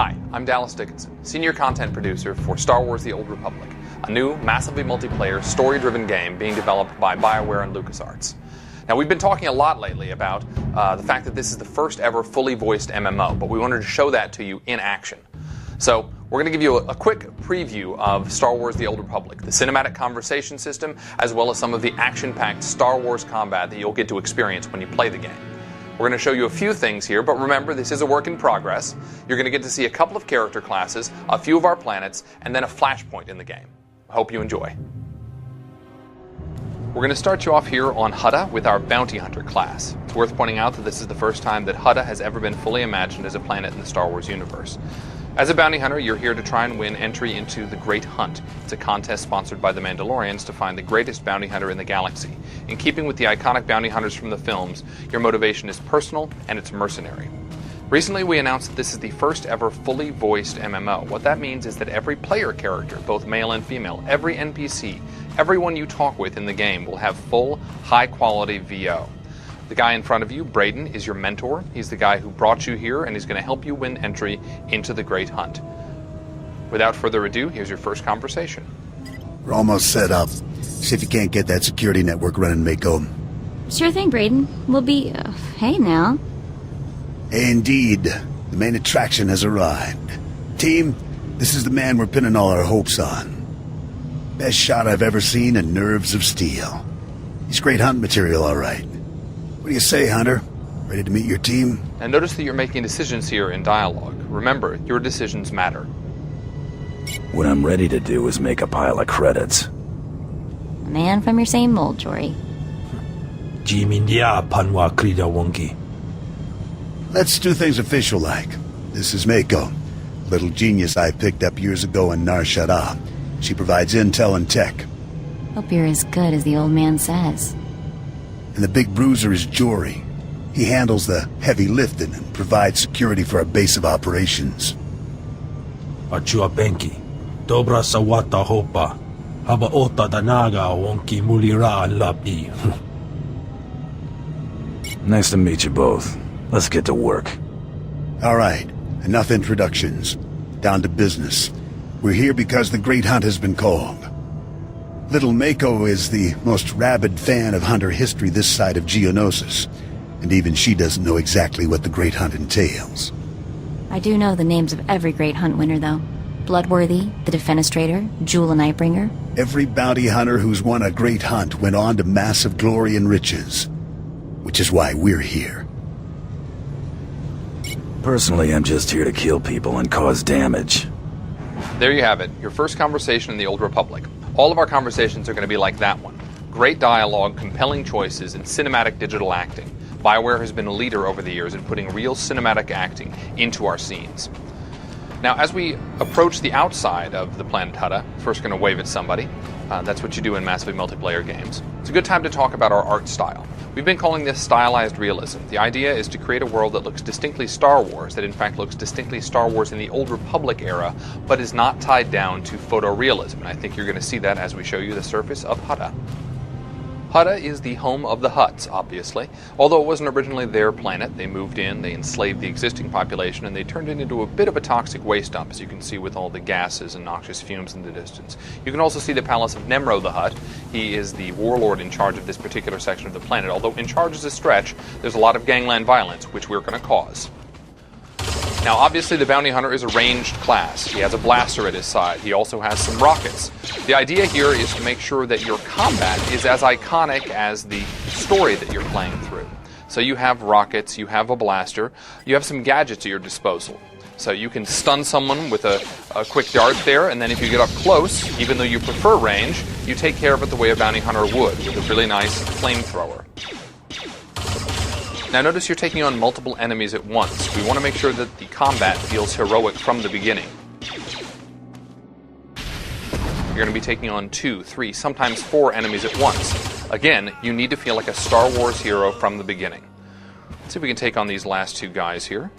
Hi, I'm Dallas Dickinson, Senior Content Producer for Star Wars The Old Republic, a new, massively multiplayer, story-driven game being developed by BioWare and LucasArts. Now, we've been talking a lot lately about the fact that this is the first ever fully voiced MMO, but we wanted to show that to you in action. So, we're going to give you a quick preview of Star Wars The Old Republic, the cinematic conversation system, as well as some of the action-packed Star Wars combat that you'll get to experience when you play the game. We're going to show you a few things here, but remember, this is a work in progress. You're going to get to see a couple of character classes, a few of our planets, and then a flashpoint in the game. I hope you enjoy. We're going to start you off here on Hutta with our Bounty Hunter class. It's worth pointing out that this is the first time that Hutta has ever been fully imagined as a planet in the Star Wars universe. As a bounty hunter, you're here to try and win entry into the Great Hunt. It's a contest sponsored by the Mandalorians to find the greatest bounty hunter in the galaxy. In keeping with the iconic bounty hunters from the films, your motivation is personal and it's mercenary. Recently, we announced that this is the first ever fully voiced MMO. What that means is that every player character, both male and female, every NPC, everyone you talk with in the game will have full, high-quality VO. The guy in front of you, Braden, is your mentor. He's the guy who brought you here, and he's going to help you win entry into the Great Hunt. Without further ado, here's your first conversation. We're almost set up. See if you can't get that security network running, Mako. Sure thing, Braden. We'll be... hey now. Indeed. The main attraction has arrived. Team, this is the man we're pinning all our hopes on. Best shot I've ever seen and nerves of steel. He's great hunt material, all right. What do you say, Hunter? Ready to meet your team? And notice that you're making decisions here in dialogue. Remember, your decisions matter. What I'm ready to do is make a pile of credits. A man from your same mold, Jory. Let's do things official-like. This is Mako, a little genius I picked up years ago in Nar Shaddaa. She provides intel and tech. Hope you're as good as the old man says. And the big bruiser is Jory. He handles the heavy lifting and provides security for our base of operations. Achua Benki, Dobra Sawata Hopa, Haba Ota Danaga Wonki Mulira Lapi. Nice to meet you both. Let's get to work. All right, enough introductions. Down to business. We're here because the Great Hunt has been called. Little Mako is the most rabid fan of hunter history this side of Geonosis, and even she doesn't know exactly what the Great Hunt entails. I do know the names of every great hunt winner, though. Bloodworthy, the Defenestrator, Jewel and Nightbringer. Every bounty hunter who's won a great hunt went on to massive glory and riches, which is why we're here. Personally, I'm just here to kill people and cause damage. There you have it, your first conversation in the Old Republic. All of our conversations are going to be like that one. Great dialogue, compelling choices, and cinematic digital acting. BioWare has been a leader over the years in putting real cinematic acting into our scenes. Now, as we approach the outside of the planet Hutta, first going to wave at somebody. That's what you do in massively multiplayer games. It's a good time to talk about our art style. We've been calling this stylized realism. The idea is to create a world that looks distinctly Star Wars, that in fact looks distinctly Star Wars in the Old Republic era, but is not tied down to photorealism. And I think you're going to see that as we show you the surface of Hutta. Hutta is the home of the Hutts, obviously. Although it wasn't originally their planet, they moved in, they enslaved the existing population, and they turned it into a bit of a toxic waste dump, as you can see with all the gases and noxious fumes in the distance. You can also see the palace of Nemro the Hutt. He is the warlord in charge of this particular section of the planet. Although in charge is a stretch, there's a lot of gangland violence, which we're going to cause. Now, obviously, the bounty hunter is a ranged class. He has a blaster at his side. He also has some rockets. The idea here is to make sure that your combat is as iconic as the story that you're playing through. So you have rockets, you have a blaster, you have some gadgets at your disposal. So you can stun someone with a quick dart there, and then if you get up close, even though you prefer range, you take care of it the way a bounty hunter would, with a really nice flamethrower. Now notice you're taking on multiple enemies at once. We want to make sure that the combat feels heroic from the beginning. You're going to be taking on 2, 3, sometimes 4 enemies at once. Again, you need to feel like a Star Wars hero from the beginning. Let's see if we can take on these last 2 guys here.